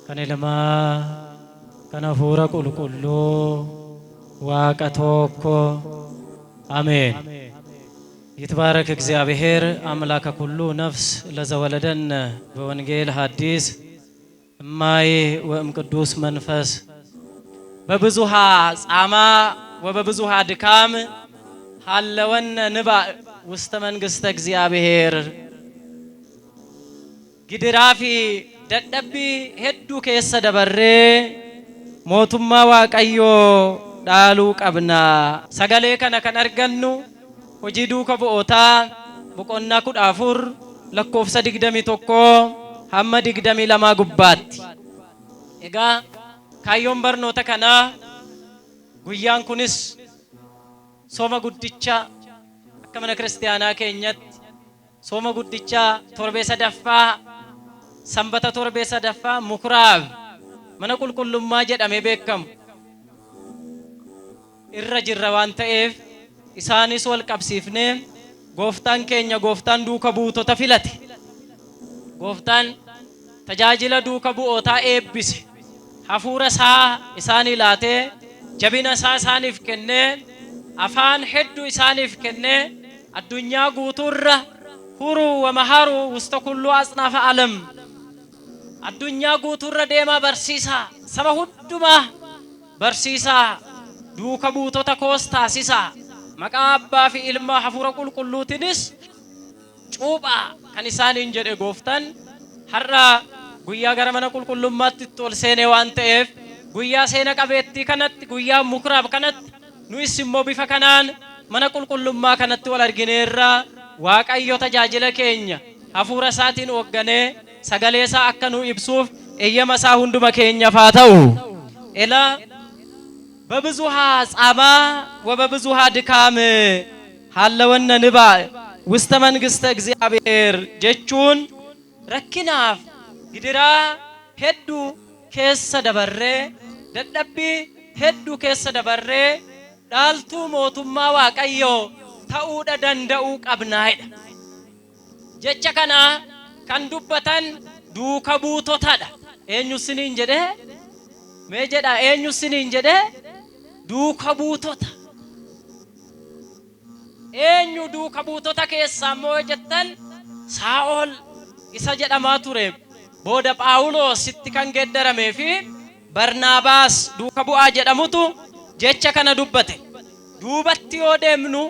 kan ilmaa kan hafuura qulqulluu waaqa tokko አሜን። ይትባረክ እግዚአብሔር አምላከ ኩሉ ነፍስ ለዘወለደን በወንጌል ሐዲስ እማይ ወእም ቅዱስ መንፈስ በብዙሃ ጻማ ወበብዙሃ ድካም ሐለወን ንባ ውስተ መንግሥተ እግዚአብሔር ጊድራፊ ደደቢ ሄዱ ከሰ ደበሬ ሞቱማ ዋቀዮ ዳሉ ቀብና ሰገሌ ከነ ከነርገኑ hojii duuka bu'ootaa boqonnaa 14 lakkoofsa 21 hamma 22 gubbaatti. Egaa kaayyoon barnoota kanaa guyyaan kunis sooma guddicha akka mana kiristaanaa keenyatti sooma guddicha torbee sadaffaa sanbata torbee sadaffaa mukuraab mana qulqullummaa jedhamee beekamu irra jirra waan ta'eef isaanis wal qabsiifne gooftaan keenya gooftaan duuka buutota filate gooftaan tajaajila duuka bu'ootaa eebbise hafuura isaa isaanii laatee jabina isaa isaaniif kennee afaan hedduu isaaniif kennee addunyaa guutuurra huruu wa maharuu wusta kulluu asnaafa alam addunyaa guutuurra deemaa barsiisaa saba hundumaa barsiisaa duuka buutota koos taasisaa maqaa abbaa fi ilmaa hafuura qulqulluutinis cuuphaa kan isaaniin jedhe gooftaan har'a guyyaa gara mana qulqullummaatti ol seenee waan ta'eef guyyaa seena qabeettii kanatti guyyaa mukuraab kanatti nuyis immoo bifa kanaan mana qulqullummaa kanatti wal argineerra waaqayyo tajaajila keenya hafuura isaatiin hoogganee sagalee isaa akka nu ibsuuf eeyyama isaa hunduma keenyaaf haa ta'u. Elaa በብዙሃ ጻማ ወበብዙሃ ድካም ሐለወነ ንባ ውስተ መንግሥተ እግዚአብሔር ጀቹን ረኪናፍ ግድራ ሄዱ ከሰ ደበሬ ደደቢ ሄዱ ከሰ ደበሬ ዳልቱ ሞቱማ ዋቀዮ ተኡደ ደንደኡ ቀብናይዳ ጀቸ ከና ከንዱበተን ዱከ ቡቶታዳ ኤኙስኒን ጀደ ሜጀዳ ኤኙስኒን ጀደ duuka buutota eenyu duuka buutota keessaa moo jettan Saa'ol isa jedhamaa ture booda Phaawulos itti kan geeddaramee fi Barnaabaas duuka bu'aa jedhamutu jecha kana dubbate duubatti yoo deemnu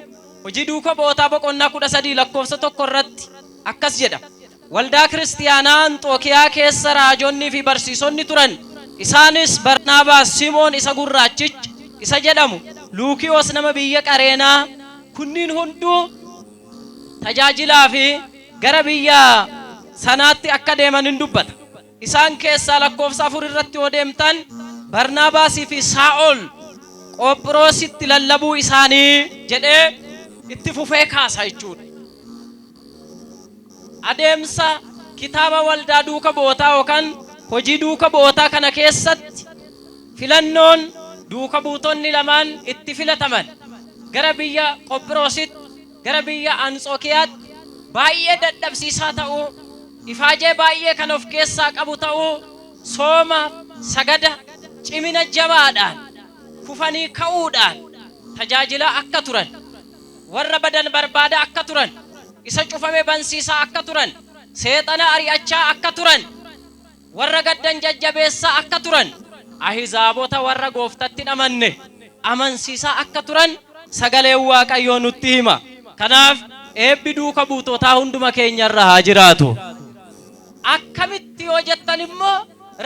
hojii duuka bu'ootaa boqonnaa 13 lakkoofsa 1 irratti akkas jedha waldaa kiristiyaanaa Anxookiyaa keessa raajonni fi barsiisonni turan isaanis Barnaabaas Simoon isa gurraachicha isa jedhamu Luukiyoos nama biyya Qareenaa kunniin hunduu tajaajilaa fi gara biyya sanaatti akka deeman hin dubbata isaan keessaa lakkoofsa 4 irratti yoo deemtan Barnaabaasii fi Saa'ol Qophiroositti lallabuu isaanii jedhee itti fufee kaasa jechuudha. Adeemsa kitaaba waldaa duuka bu'ootaa yookaan hojii duuka bu'ootaa kana keessatti filannoon duuka buutonni lamaan itti filataman gara biyya Qophiroositti gara biyya Anxookiyaatti baay'ee dadhabsiisaa ta'uu ifaajee baay'ee kan of keessaa qabu ta'uu sooma sagada cimina jabaadhaan kufanii ka'uudhaan tajaajila akka turan warra badan barbaada akka turan isa cufame bansiisaa akka turan seexana ari'achaa akka turan warra gaddan jajjabeessaa akka turan ahizaabota warra gooftatti amanne amansiisaa akka turan sagalee waaqayyoo nutti hima. Kanaaf eebbi duuka buutotaa hunduma keenyarra haa jiraatu. Akkamitti yoo jettan immoo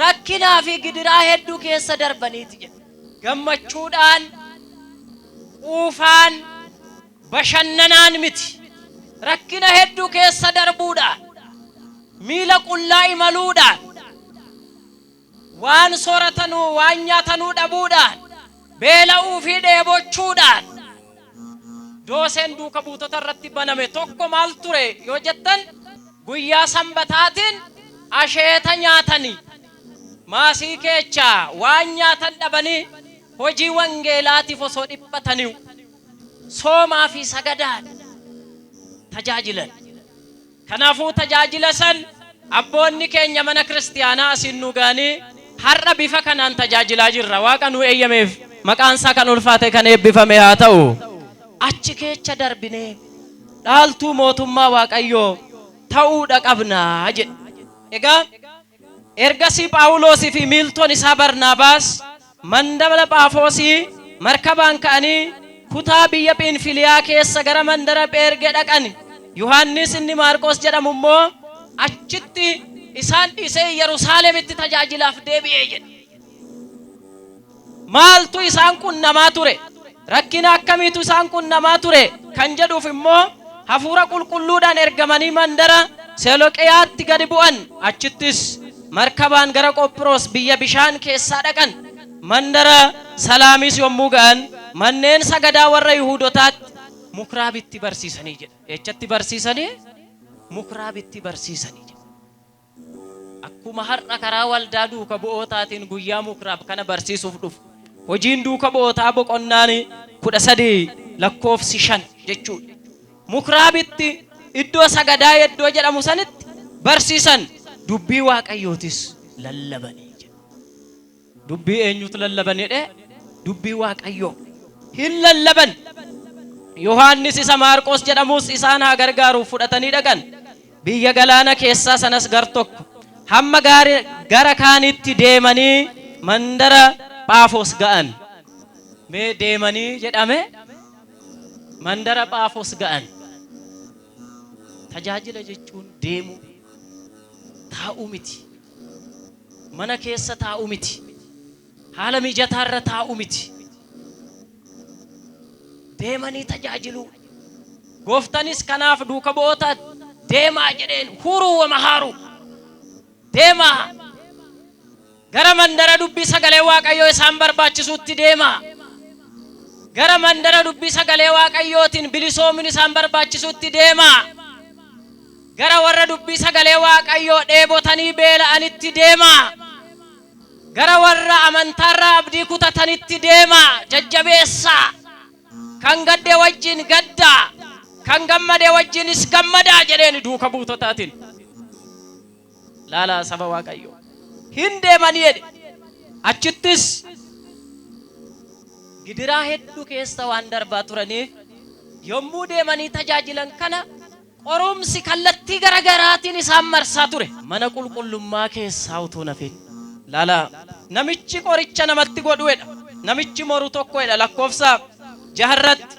rakkinaa fi gidiraa hedduu keessa darbaniiti jedha. Gammachuudhaan quufaan bashannanaan miti rakkina hedduu keessa darbuudhaan miila qullaa imaluudhaan waan sooratanuu waan nyaatanuu dhabuudhaan beela'uu fi dheebochuudhaan dooseen duuka buutota irratti baname tokko maal ture yoo jettan guyyaa sanbataatiin asheeta nyaatanii maasii keechaa waan nyaatan dhabanii hojii wangeelaatiif osoo dhiphatanii soomaa fi sagadaan tajaajilan. Kanaafuu tajaajila san abboonni keenya mana kiristaanaa asin nugaanii har'a bifa kanaan tajaajilaa jirra. Waaqa nu eeyyameef maqaan isaa kan ulfaate kan eebbifame haa ta'u. Achi keessa darbinee dhaaltuu mootummaa Waaqayyoo ta'uudha qabnaa jedhe. Egaa ergasii Phaawulosii fi miiltoon isaa Barnaabaas mandara Phaafoosii markabaan ka'anii kutaa biyya Phinfiliyaa keessa gara mandara Phergee dhaqan. Yohaannis inni Maarqos jedhamu immoo achitti isaan dhiisee Yerusaalemitti tajaajilaaf deebi'ee jedhe. Maaltu isaan qunnamaa ture? Rakkina akkamiitu isaan qunnamaa ture kan jedhuuf immoo hafuura qulqulluudhaan ergamanii mandara Selooqiyaatti gadi bu'an. Achittis markabaan gara Qophiroos biyya bishaan keessaa dhaqan. Mandara Salaamis yommuu ga'an manneen sagadaa warra Yihuudotaatti mukraabitti barsiisanii jedha. Echatti barsiisanii mukraabitti barsiisanii jedha. Akkuma har'a karaa waldaa duuka bu'ootaatiin guyyaa mukraab kana barsiisuuf dhufu. Hojiin duuka bu'ootaa boqonnaan 13 lakkoofsi 5 jechuudha. Mukraabitti iddoo sagadaa iddoo jedhamu sanitti barsiisan dubbii Waaqayyootis lallabanii jedha. Dubbii eenyutu lallabanii jedhe? Dubbii Waaqayyoo hin lallaban. Yohaannis isa Maarqos jedhamus isaan haa gargaaruuf fudhatanii dhaqan. Biyya galaana keessaa sanas gar tokko hamma gara kaanitti deemanii mandara Phaafos ga'an. Mee deemanii jedhame mandara Phaafos ga'an. Tajaajila jechuun deemuu, taa'uu miti. Mana keessa taa'uu miti. Haala mijataarra taa'uu miti. Deemanii tajaajiluu. Gooftanis kanaaf duuka bu'oota deemaa jedheen huruu wa mahaaru. Deemaa. Gara mandara dubbii sagalee Waaqayyoo isaan barbaachisutti deemaa. Gara mandara dubbii sagalee Waaqayyootiin bilisoomin isaan barbaachisutti deemaa. Gara warra dubbii sagalee Waaqayyoo dheebotanii beela'anitti deemaa. Gara warra amantaarraa abdii kutatanitti deemaa. Jajjabeessaa. Kan gadde wajjin gaddaa. Kan gammade wajjinis gammadaa jedheen duuka buutotaatiin. Laalaa saba Waaqayyoo. Hin deemanii jedhe. Achittis gidiraa hedduu keessa waan darbaa turaniif yommuu deemanii tajaajilan kana qorumsi kallattii garagaraatiin isaan marsaa ture. Mana qulqullummaa keessaa utuu nafin. Laalaa namichi qoricha namatti godhuedha. Namichi moru tokkoedha. Lakkoofsa 6 irratti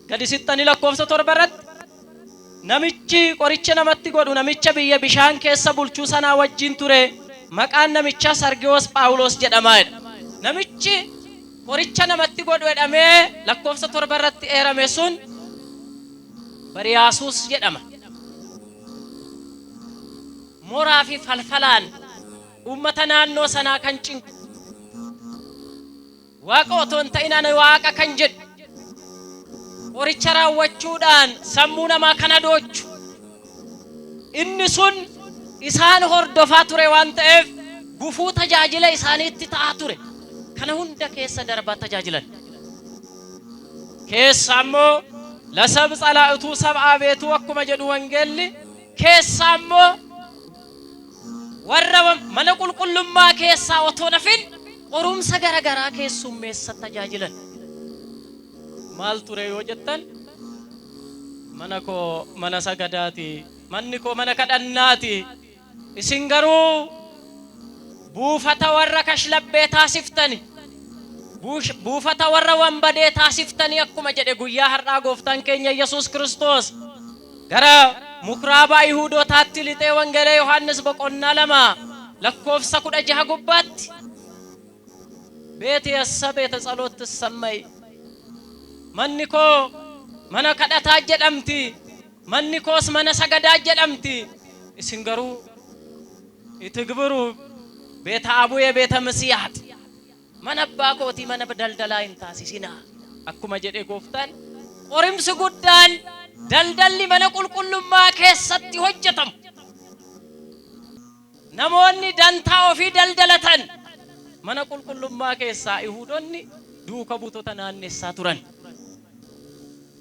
gadi sittanii lakkoofsa 7 irratti namichi qoricha namatti godhu namicha biyya bishaan keessa bulchuu sanaa wajjin ture. Maqaan namicha Sargiyoos Phaawulos jedhamaadha. Namichi qoricha namatti godhu jedhamee lakkoofsa 7 irratti eerame sun Bariyaasuus jedhama. Moraa fi falfalaan ummata naannoo sanaa kan cinqu. Waaqa otoo hin ta'in ani Waaqa kan jedhu. Qoricha raawwachuudhaan sammuu namaa kana doochu. Inni sun isaan hordofaa ture waan ta'eef gufuu tajaajila isaaniitti ta'aa ture. Kana hunda keessa darbaa tajaajilan. Keessa ammoo lasab xalaa'utuu sab'aa beetuu akkuma jedhu wangeelli keessa ammoo warra mana qulqullummaa keessaa otoo nafin qorumsa garagaraa keessummeessa tajaajilan. Maal ture yoo jettan mana koo mana sagadaati, manni koo mana kadhannaati. Isin garuu buufata warra kashlabbee taasiftani. Buufata warra wambadee taasiftanii akkuma jedhe guyyaa har'aa gooftaan keenya Yesuus Kiristoos gara mukraaba Yihuudootaatti lixee wangeela Yohaannis boqonnaa 2 lakkoofsa 16 gubbaatti beeti yassa beeta ጸሎት ሰማይ manni koo mana kadhataa jedhamti, manni koos mana sagadaa jedhamti. Isin garuu itti gibru beeta abuye beeta masiyaat mana abbaa kooti mana daldalaa hin taasisina akkuma jedhe gooftaan. Qorimsi guddaan daldalli mana qulqullummaa keessatti hojjetamu. Namoonni dantaa ofii daldalatan mana qulqullummaa keessaa Yihuudoonni duuka buutota naannessaa turan.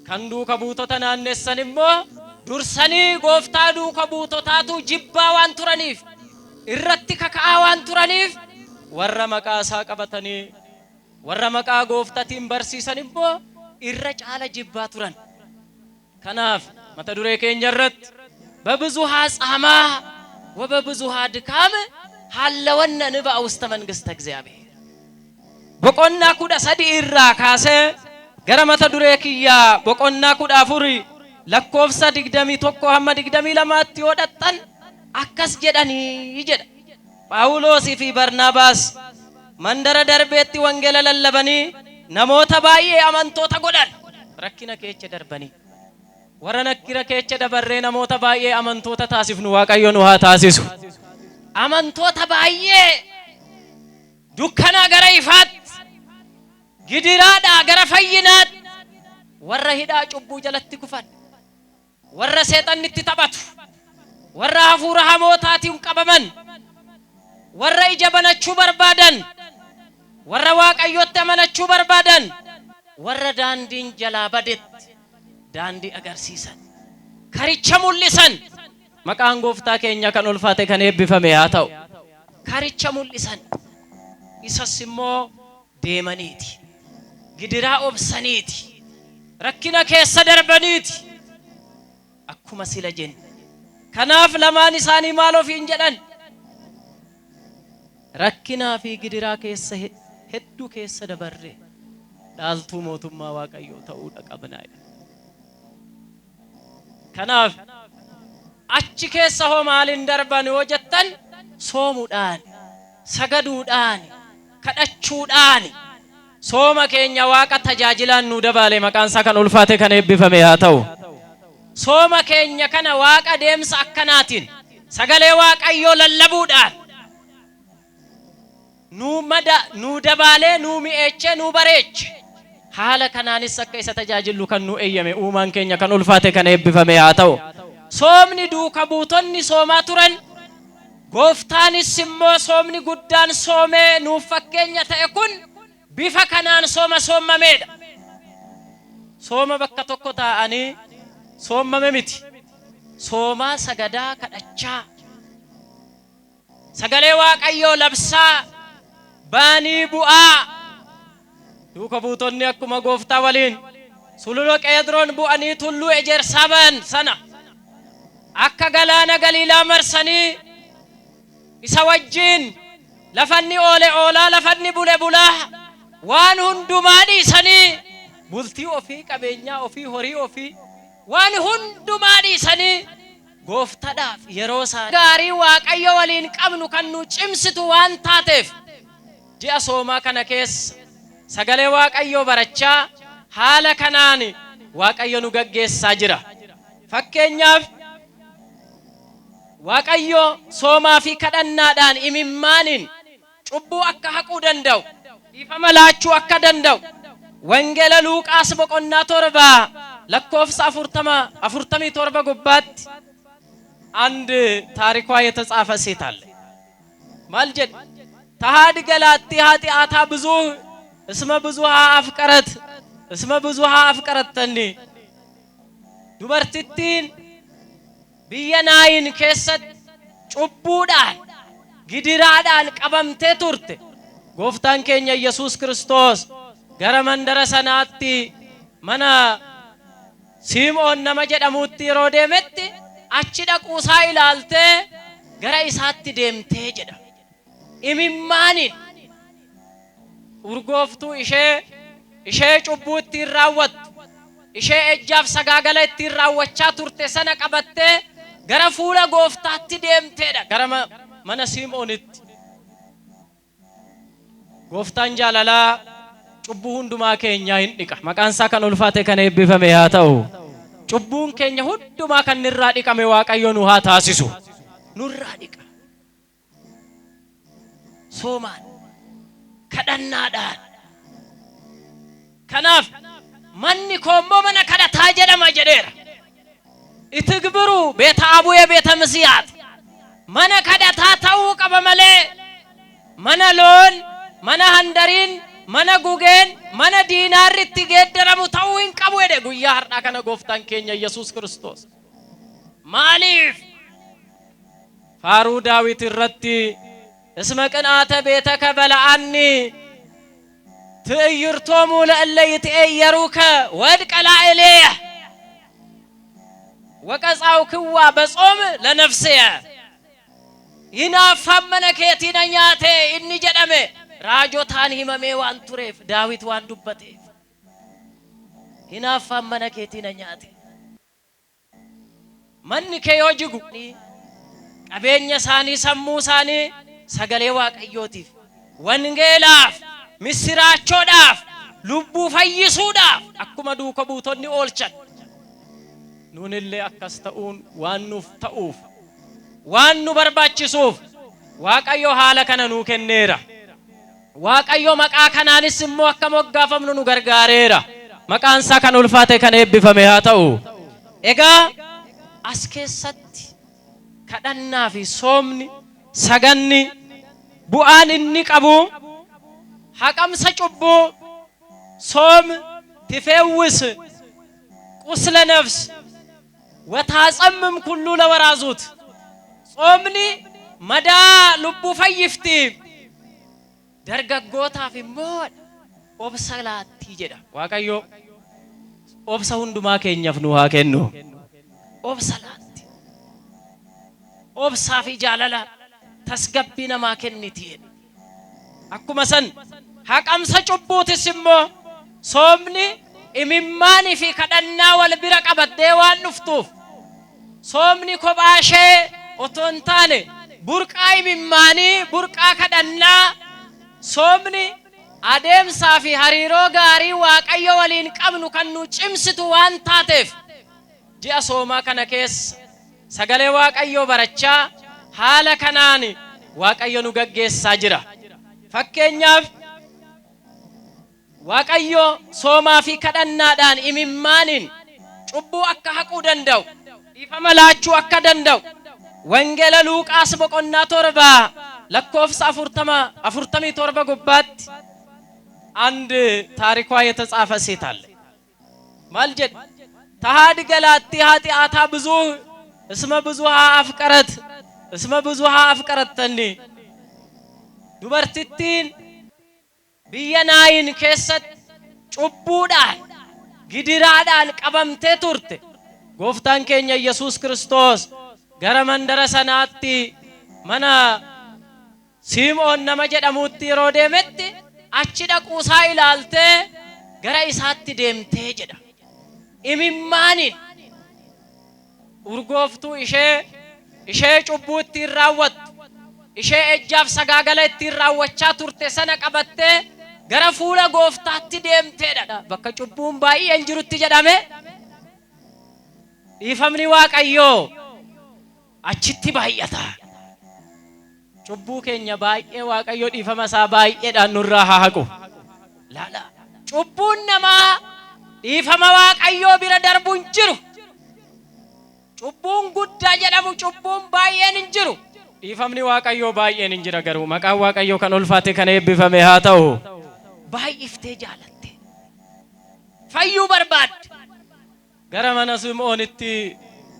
Kan duuka buutota naannessan immoo dursanii gooftaa duuka buutotaatu jibbaa waan turaniif irratti kaka'awaan turaniif warra maqaa isaa qabatanii warra maqaa gooftatiin barsiisan immoo irra caala jibbaa turan. kanaaf mata duree keenya irratti በብዙሃ ጻማ ወበብዙሃ ድካም ሐለወነ ንባእ ውስተ መንግሥተ እግዚአብሔር በቆና ኩዳ ሰዲ ኢራ ካሰ ገረ መተ ዱሬ ኪያ በቆና ኩዳ ፉሪ ለኮፍሳ ድግደሚ ቶኮ ሐመ ድግደሚ ለማት ይወደጠን አከስ ጀዳኒ ይጀዳ ጳውሎስ ፊ በርናባስ መንደረ ደርቤቲ ወንጌለ ለለበኒ ነሞተ ባዬ አመንቶታ ጎዳን ረኪነ ከቸ ደርበኒ warana kira kecha dabarre namoota baay'ee amantoota taasifnu waaqayyo nu haa taasisu. amantoota baay'ee dukkana gara ifaatti gidiraadha gara fayyinaatti warra hidhaa cubbuu jalatti kufan warra seexannitti taphatu warra hafuura hamootaatiin qabaman warra ija banachuu barbaadan warra waaqayyotti amanachuu barbaadan warra daandiin jalaa badetti daandi agarsiisan karicha mul'isan maqaan gooftaa keenya kan ulfaate kan eebbifame haa ta'u karicha mul'isan isas immoo deemaniiti gidiraa obsaniiti rakkina keessa darbaniiti akkuma sila jenne kanaaf lamaan isaanii maal ofiin jedhan rakkinaa fi gidiraa keessa hedduu keessa dabarre dhaaltuu mootummaa waaqayyoo ta'uu qabnaa. kanaaf achi keessa hoo maalin darban yoo jettan soomuudhaan sagaduudhaan kadhachuudhaan sooma keenya waaqa tajaajilaan nu dabaale maqaan isaa kan ulfaate kan eebbifame haa ta'u sooma keenya kana waaqa deemsa akkanaatiin sagalee waaqayyoo lallabuudhaan nu dabaale nu mi'eeche nu bareeche haala kanaanis akka isa tajaajilu kan nu eeyyame uumaan keenya kan ulfaate kan eebbifame haa ta'u soomni duuka buutonni soomaa turan gooftaanis immoo soomni guddaan soomee nuuf fakkeenya ta'e kun bifa kanaan soomameedha. sooma bakka tokko taa'anii soomame miti soomaa sagadaa kadhachaa sagalee waaqayyoo labsaa baanii bu'aa duuka buutonni akkuma gooftaa waliin sulula qeedroon bu'anii tulluu ejersaa ba'an sana akka galaana galiilaa marsanii isa wajjin lafanni oole oolaa lafanni bule bulaa waan hundumaa dhiisanii bultii ofii qabeenyaa ofii horii ofii waan hundumaa dhiisanii gooftadhaaf yeroo isaa gaarii waaqayyo waliin qabnu kan nu cimsitu waan taateef ji'a soomaa kana keessa sagalee waaqayyoo barachaa haala kanaan waaqayyo nu gaggeessaa jira. fakkeenyaaf waaqayyo soomaa fi kadhannaadhaan imimmaaniin cubbuu akka haquu danda'u dhiifama laachuu akka danda'u wangeela luuqaas boqonnaa 7 lakkoofsa 47 gubbaatti አንድ ታሪኳ የተጻፈ ሴት አለ ማልጀድ ተሃድ ገላቲ ኃጢአታ ብዙ እስመ ብዙሃ አፍቀረተኒ ዱበርቲቲን ቢየናይን ከሰት ጩቡዳን ግድራዳን ቀበምቴ ቱርቴ ጎፍታን ኬኛ ኢየሱስ ክርስቶስ ገረ መንደረ ሰናቲ መና ሲሞን ነመ ጀደሙቲ ሮዴመቲ achi dhaquusaa ilaaltee gara isaatti deemtee jedha imimmaaniin urgooftuu ishee cubbuu ittiin raawwattu ishee ejjaaf sagaagala ittiin raawwachaa turte sana qabattee gara fuula gooftaatti deemteedha gara mana Simoonitti. gooftaan jaalalaa cubbuu hundumaa keenyaa hin dhiqa maqaan isaa kan ulfaate kan eebbifame haa ta'u. cubbuun keenya hundumaa kan nurraa dhiqame waaqayyo nu haa taasisu nurraa dhiqa soomaan kadhannaadhaan. kanaaf manni koommoo mana kadhataa jedhama jedheera itigbiru beeta abuye beeta misiyaat mana kadhataa ta'uu qaba malee mana loon mana handariin mana gugeen mana diinaarritti geeddaramu ta'uu hin qabu jedhe guyyaa har'aa kana gooftaan keenya Yesuus Kiristoos. maaliif فارو داويت الرتي اسمك أنات بيتك بلعني تأيرتم لألي يتأيروك ودك على إليه وكسعوك وبصوم لنفسي ينافهم منك يتنياتي إني جدمي راجو تاني هممي وان تريف داويت وان دبتي ينافهم منك يتنياتي من كي يوجقو أبين يساني سمو ساني سغلي واقعيوتيف وانجيلاف مسراچوداف لبو فيسوداف اكما دوكا بوتوني اولچن نون اللي اكستؤون وانو فتؤوف وانو برباچسوف واقعيو حالا كان نو كنيرا واقعيو مقا كانانس مو اكم وغافم نو غرغاريرا مقان سا كان الفاتي كان يبفمي هاتو ايغا اسكيست كدنا في صومني سغني بوان النقبو حقم سچبو صوم تفوس قسل نفس وتعصمم كل لورازوت صومني مدى لبو فيفتي درغغوتا في مود وبسلات تيجدا واقايو وبسا هندما كينيفنوها كنو وبسلات وبسا في جلالا تسغبينا ما كنتين اكما سن حقم سچبوت سمو صومني امماني في كدنا والبرق بديوان نفتوف صومني كباشه اوتونتاني برقاي مماني برقا كدنا صومني ادم صافي هريرو غاري واقيو ولين قمنو كنو چمستو وان تاتف جي صوما كنكيس سغلي واقيو برچا حال كناني واقيو نغگيس ساجرا فكينياف واقيو صوما في كدنادان اممانين چبو اكا حقو دندو يفملاچو اكا دندو وانجيل لوقاس بقنا توربا لكوفس افورتمي توربا غبات عند تاريخوا يتጻፈ ሴት አለ ማልጀድ ተሃድ ገላቲ ኃጢአታ ብዙ እስመ ብዙሃ አፍቀረተኒ ዱበርቲቲን ቢየናይን ከሰት ጩቡዳን ግድራዳን ቀበምቴ ቱርቴ ጎፍታን ኬኛ ኢየሱስ ክርስቶስ ገረ መንደረሰናቲ መና ሲሞን ነመ ጀደሙቲ ሮዴመቲ achi dhaquu isaa ilaaltee gara isaatti deemtee jedha imimmaaniin urgooftuu ishee cubbuu ittiin raawwattu ishee ejjaaf sagaagala ittiin raawwachaa turte sana qabattee gara fuula gooftaatti deemteedha bakka cubbuun baay'een jirutti jedhame dhiifamni waaqayyoo achitti baay'ata چبو keenya baay'ee waaqayyo dhiifama isaa baay'eedhaan nurraa haa haqu laala cubbuun namaa dhiifama waaqayyo bira darbuun jiru cubbuun guddaa jedhamu cubbuun baay'een hin jiru dhiifamni waaqayyo baay'een hin jira garuu maqaan waaqayyo kan ulfaate kan eebbifame haa ta'u baay'iftee jaalatte fayyuu barbaadde gara mana Simoonitti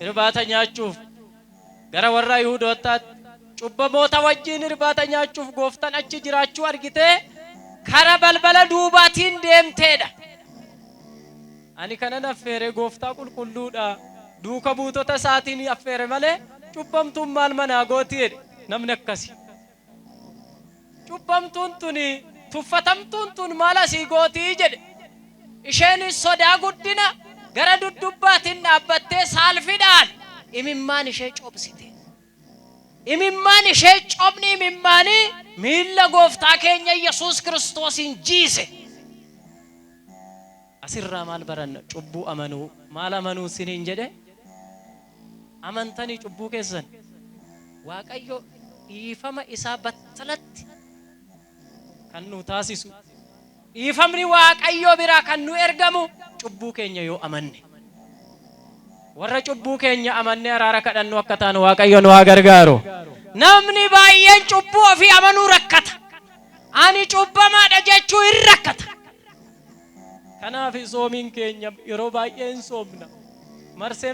irbaata nyaachuuf gara warra Yihuudootaatti cubbamoota wajjin irbaata nyaachuuf gooftaan achi jiraachuu argite kara balbala duubaatiin deemteedha ani kana affeere gooftaa qulqulluudha duuka buutota isaatiin affeere malee cubbamtuun maal manaa gootiidha namni akkasi cubbamtuun tuni tuffatamtuun tun maal asii gootii jedhe isheen sodaa guddina gara duddubbaatiin dhaabbattee saalfidhaan imimmaan ishee cobsite imimmaan ishee cobni imimmaani miilla gooftaa keenya Yesuus Kiristoosiin jiise asirraa maal baranna cubbuu amanuu maal amanuu siniin jedhe amantanii cubbuu keessan waaqayyo dhiifama isaa battalatti kan nu taasisu dhiifamni waaqayyo biraa kan nu ergamu cubbuu keenya yoo amanne warra cubbuu keenya amanne araara kadhannu akka taanu waaqayyo nu haa gargaaru namni baay'een cubbuu ofii amanuu rakkata ani cubbamaadha jechuu hin rakkata kanaaf soomiin keenya yeroo baay'een soomna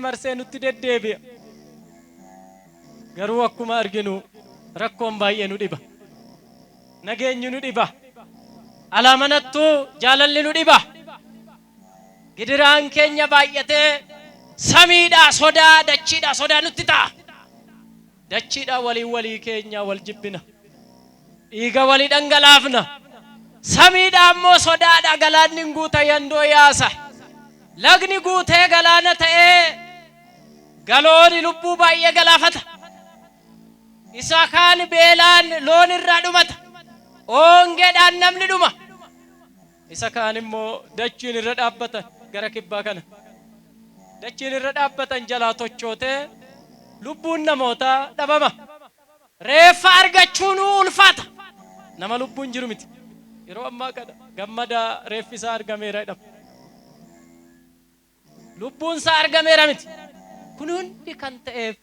marsee nutti deddeebi'a garuu akkuma arginu rakkoon baay'ee nu dhiba nageenyi nu dhiba alaamanattu jaalalli nu dhiba gidiraan keenya baay'atee samiidha sodaa nutti ta'a dachiidha walii keenya wal jibbina dhiiga walii dhangalaafna samiidha ammoo sodaadha galaanni guuta yandoo yaasa lagni guutee galaana ta'ee galooni lubbuu baay'ee galaafata isa kaan beelaan loon irraa dhumata oongeedhaan namni dhuma isa kaan immoo dachiin irra dhaabbatan gara kibbaa kana dachiin irra dhaabbatan jalaa tochootee lubbuun namootaa dhabama reeffa argachuun ulfaata nama lubbuun jiru miti yeroo ammaa kana gammada reeffi isaa argameera jedhama lubbuun isaa argameera miti kun hundi kan ta'eef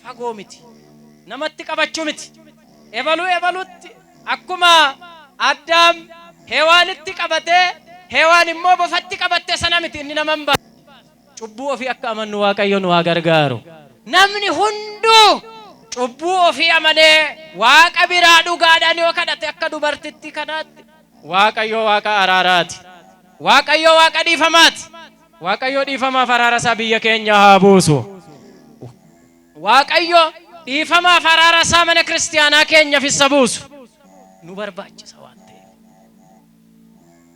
fagoo miti namatti qabachuu miti ebaluutti akkuma Addaam Hewaanitti qabatee Hewaan immoo bofatti qabattee sana miti inni naman ba'a cubbuu ofii akka amannu Waaqayyo nu haa gargaaru namni hunduu cubbuu ofii amanee Waaqa biraa dhugaadhaan yoo kadhate akka dubartitti kanaatti Waaqayyo Waaqa araaraati Waaqayyo Waaqa dhiifamaati Waaqayyo dhiifamaaf araara isaa biyya keenya haa buusu Waaqayyo dhiifamaaf araara isaa mana kiristaanaa keenyaaf isa buusu nu barbaachisa waan ta'eef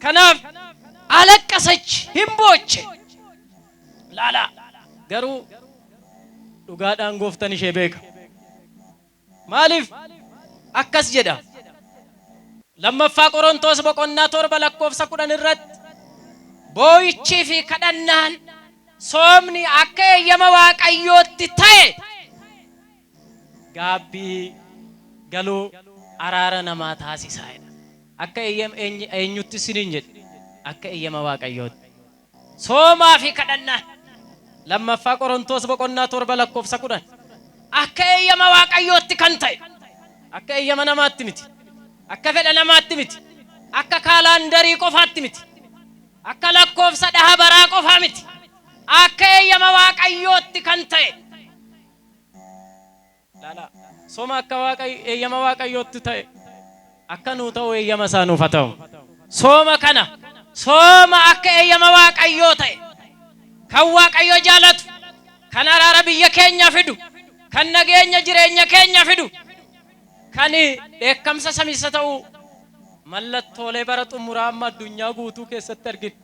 kanaaf alaqqasach himbooche laala garuu dhugaadhaan gooftaan ishee beeka maaliif akkas jedha lammaffaa Qorontos boqonnaa 7 lakkoofsa 10 irratti boo'ichii fi kadhannaan soomni akka eeyyama Waaqayyootti ta'e gaabbii galuu araara namaa taasisaadha akka eenyutti siniin jedhe akka eeyyama Waaqayyootti soomaa fi kadhannaan lammaffaa Qorontos boqonnaa 7 lakkoofsa 10 akka eeyyama Waaqayyootti kan ta'e akka eeyyama namaatti miti akka fedha namaatti miti akka kaalaandarii qofaatti miti akka lakkoofsa dhaha baraa qofaa miti akka eeyyama Waaqayyootti kan ta'e laala sooma akka eeyyama Waaqayyootti ta'e akka nuu ta'u eeyyama isaa nuuf haa ta'u sooma kana sooma akka eeyyama Waaqayyoo ta'e kan Waaqayyo jaalatu kan araara biyya keenya fidu kan nageenya jireenya keenya fidu kan dheekkamsa samiisa ta'u mallattoolee bara xumuraa amma addunyaa guutuu keessatti arginu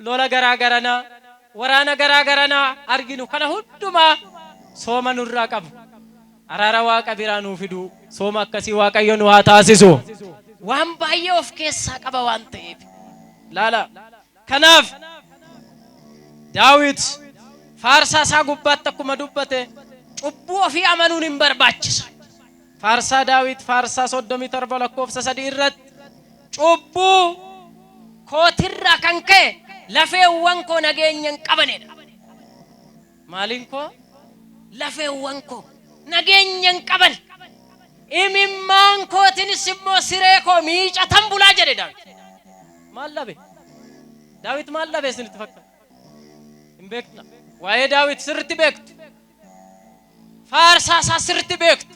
lola garaagarana waraana garaagarana arginu kana hundumaa sooma nurraa qabu araara Waaqa biraa nuu fidu sooma akkasii Waaqayyo nu haa taasisu waan baay'ee of keessaa qaba waan ta'eef laala kanaaf Daawit faarsaa isaa gubbaatti akkuma dubbate cubbuu ofii amanuun hin barbaachisu faarsaa Daawit faarsaa 37 lakkoofsa 3 irratti cubbuu kootirraa kan ka'e lafeewwan koo nageenya hin qabanedha maaliin koo lafeewwan koo nageenya hin qaban imimmaan kootinis immoo siree koo miicatan bulaa jedhe Daawit maal labe isinitti fakkaata hin beekna waa'ee Daawit sirriitti beektu faarsaa isaa sirriitti beektu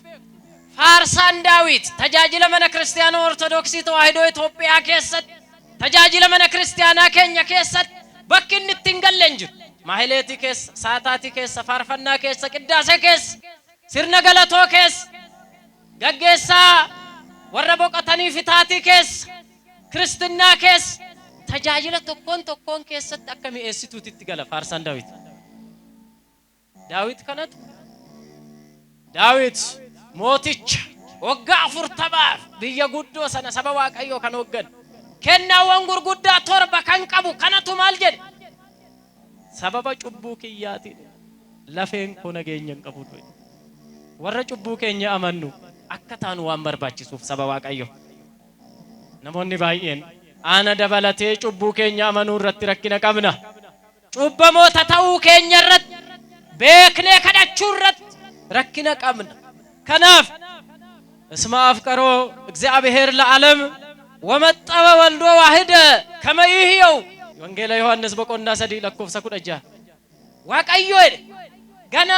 faarsaan Daawit tajaajila mana kiristaanaa Ortodoksii Tawaahidoo Itoophiyaa keessatti tajaajila mana kiristaanaa keenya keessatti bakki inni itti hin galle hin jiru maahileetii keessa saataatii keessa faarfannaa keessa qiddaasee keessa sirna galatoo keessa gaggeessaa warra boqotanii fitaatii keessa kiristinnaa keessa tajaajila tokkoon keessatti akka mi'eessituutti itti gala faarsaan Daawit kanatu Daawit mooticha waggaa 40 biyya guddoo sana saba Waaqayyoo kan hooggan kennaawwan gurguddaa 7 kan qabu kanatu maal jedhe sababa cubbuu kiyyaatiin lafeen koo nageenya hin qabu warra cubbuu keenya amannu akka taanu waan barbaachisuuf saba Waaqayyoo namoonni baay'een ana dabalatee cubbuu keenya amanuu irratti rakkina qabna cubbamoota ta'uu keenya irratti beeknee kadhachuu irratti rakkina qabna kanaaf اسم أفكارو እግዚአብሔር ለዓለም ወመጣበ ወልዶ ዋህደ ከመይህየው ወንጌላ ዮሐንስ በቆንዳ ሰዲ ለኮፍሳ ኩደጃ ዋቀዮ ገና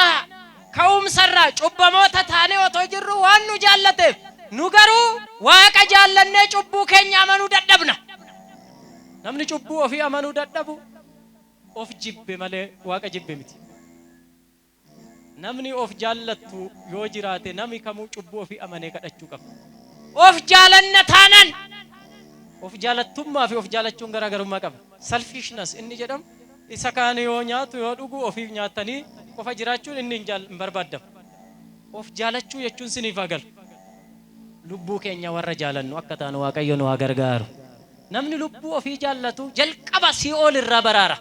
كوم سرّا چوبموتا تاني وتوجرو وانو جالته نوغرو واقع جالنه چوبو كينيا منو ددبنا نمني چوبو في امنو ددبو اوف جيب مالي واقع جيب متي نمني اوف جالتو يوجراتي نمي كمو چوبو في امنه كدچو كف اوف جالنه تانن اوف جالتوم ما في اوف جالچون غراغرما كف سلفيشنس اني جدم isakane yo nyaatu yo dhugu ofi nyaatani qofa jiraachuun inni injal barbaadam of jaalachu jechuun siniif agal lubbu keenya warra jaalannu akka taanu waaqayyo nu gargaaru namni lubbu ofi jaallatu jalqaba si'ool irra baraara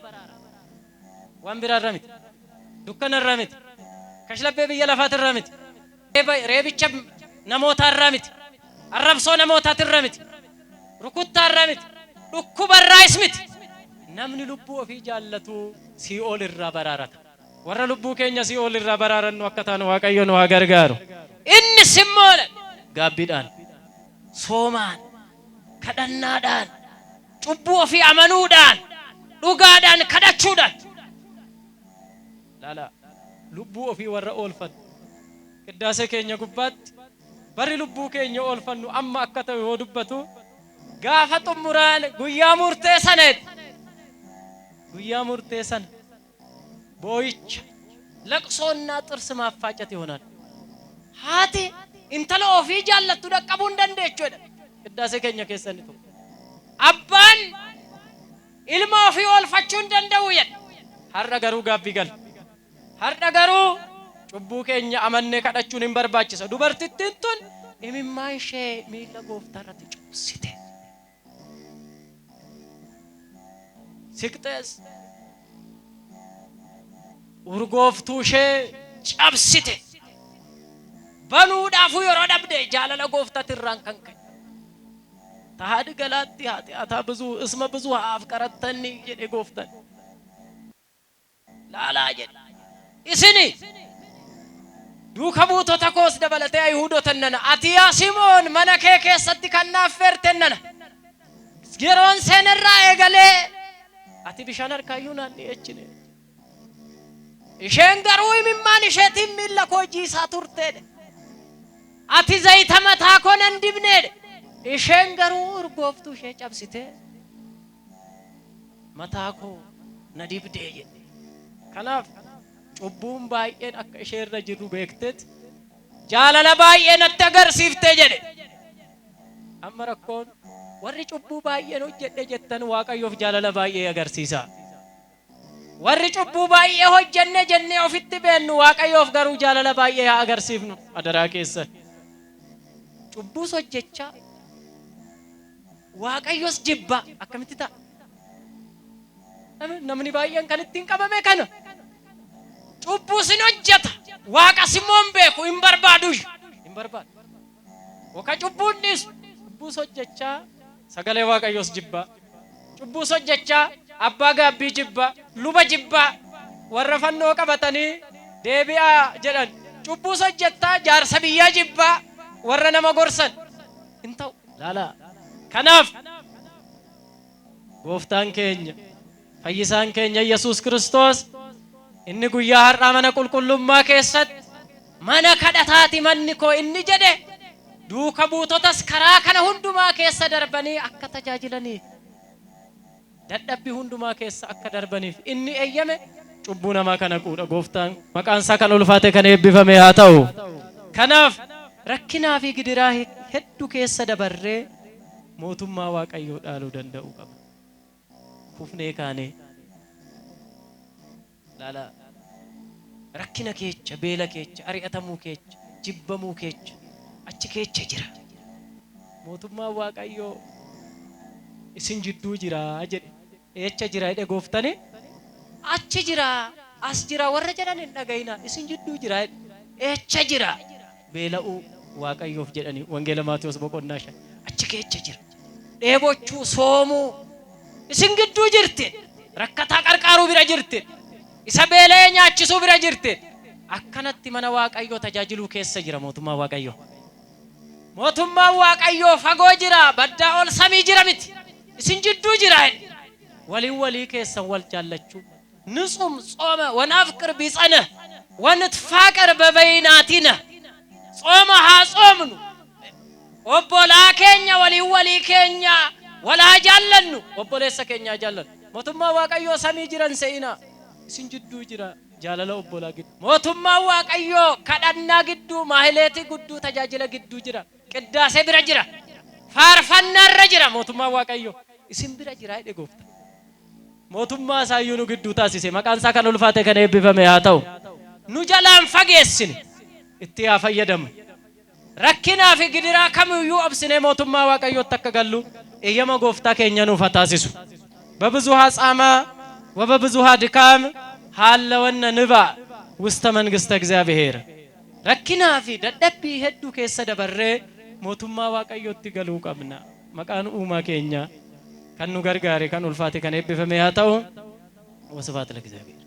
waan biraa ramit dukkana ramit kashlabbee biyya lafaat ramit reebicha namoota ramit arrabsoo namoota ramit rukuttaa ramit dhukkuba raayismit namni lubbu ofi jaallatu si'ool irra baraarata warra lubbu keenya si'ool irra baraarannu akka taanu waaqayyo nu gargaaru inni simmoole gaabbiidhaan soomaan kadhannaadhaan cubbuu ofi amanuudhaan dhugaadhaan kadhachuudhaan laala lubbuu ofi warra oolfan qiddaasee keenya gubbaatti bari lubbuu keenya oolfannu amma akka ta'u yoo dubbatu gaafa xumuraan guyyaa murteessaneet guyyaa murteessan booyicha laqsoonna ጥርስ ማፋጨት ይሆናል haati intala ofii jaallattu dhaqqabuu hin dandeechuudha qiddaasee keenya keessanitu abbaan ilma ofii oolfachuu hin danda'u jedha har'a garuu gaabbii gal har'a garuu cubbuu keenya amannee kadhachuun hin barbaachisa dubartittiin tun imimmaa ishee miila gooftaa irratti cuuphsite siqtees urgooftuu ishee cabsite banuudhaafu yeroo dhabde jaalala gooftaatti irraan kan ka'e tahaad galaatti haa ብዙ እስመ ብዙ አፍቀረተኒ jedhe gooftaan laalaa jedhe isini duuka buutota koos dabalatee ayhuudotan nana ati yaa simoon mana kee keessatti kan naaf feertennana yeroon seenirraa eegalee ati bishaan harkaayyuu naan dhi'eechine isheen garuu imimmaan isheetiin miilla koo jiisaa turteedhe ati zayita mataa koo nan dibneedhe isheen garuu urgooftuu ishee cabsitee mataa koo na dibdee jedhe kanaaf cubbuun baay'een akka isheerra jirru beekteet jaalala baay'ee natti agarsiiftee jedhe amma rakkoon warri cubbuu baay'een hojjedhe jettan waaqayyoof jaalala baay'ee agarsiisa warri cubbuu baay'ee hojjenne jennee ofitti beennu waaqayyoof garuu jaalala baay'ee haa agarsiifnu adaraa keessan cubbuus hojjechaa waaqayyoos jibba akkamitti ta'a namni baay'een kan ittiin qabame kana cubbuus hin hojjeta waaqa simmoon beeku hin barbaadu waka cubbuun dhiisu cubbuus hojjechaa sagalee waaqayyoos jibba cubbuus hojjechaa abbaa gaabbii jibba luba jibba warra fannoo qabatanii deebi'aa jedhan cubbuus hojjettaa jaarsa biyyaa jibba warra nama gorsan hin ta'u laala kanaaf gooftaan keenya fayyisaan keenya Yesuus Kiristoos inni guyyaa har'aa mana qulqullummaa keessatti mana kadhataati manni koo inni jedhe duuka buutotas karaa kana hundumaa keessa darbanii akka tajaajilaniif dadhabbii hundumaa keessa akka darbaniif inni eeyyame cubbuu namaa kana quudha gooftaan maqaan isaa kan ulfaate kan eebbifame haa ta'u kanaaf rakkinaa fi gidiraa hedduu keessa dabarree mootummaa waaqayyoo dhaaluu danda'u qaba kufnee kaanee laala rakkina keecha beela keecha ari'atamuu keecha jibbamuu keecha achi keecha jira mootummaa waaqayyoo isin jidduu jira jedhe eecha jira jedhe gooftane achi jira as jira warra jedhan hin dhagayina isin jidduu jira eecha jira beela'uu waaqayyoof jedhani wangeela Maatiyos boqonnaa 5 achi keecha jira dheebochuu soomuu isin gidduu jirti rakkataa qarqaaruu bira jirti isa beelee nyaachisuu bira jirti akkanatti mana waaqayyoo tajaajiluu keessa jira mootummaa waaqayyoo mootummaa waaqayyoo fagoo jira baddaa ol samii jira miti isin jidduu jira walii walii keessan wal jaallachuu ንጹም ጾመ ወናፍቅር ቢጸነ ونتفاقر ببيناتنا صومها صومنو وبولا كينيا ولي كينيا ولا جلنو وبوليس كينيا جلن موتما واقايو سامي جيران سينا سنجدو جيرا جاللا وبولا جد موتما واقايو كدنا جدو ماهلتي جدو تجاجلا جدو جيرا قداسه بيرا جيرا فارفنا رجرا موتما واقايو اسم بيرا جيرا دغوفتا موتما سايونو جدو تاسيسه مقان ساكن الفاته كن يبفمه هاتو نجلان فغيسن اتيا فيدم ركنا في قدرا كم يو أبسنه موتما واقعيو تكغلو إيما غوفتا كينيا نو فتاسسو ببزوها صاما وببزوها دكام حال ون نبا وستمن غست እግዚአብሔር ركنا في ددبي هدو كيس دبر موتما واقعيو تغلو قمنا مقان اوما كينيا كنو غرغاري كن الفاتي كن يبفمه هاتو وسبات ለእግዚአብሔር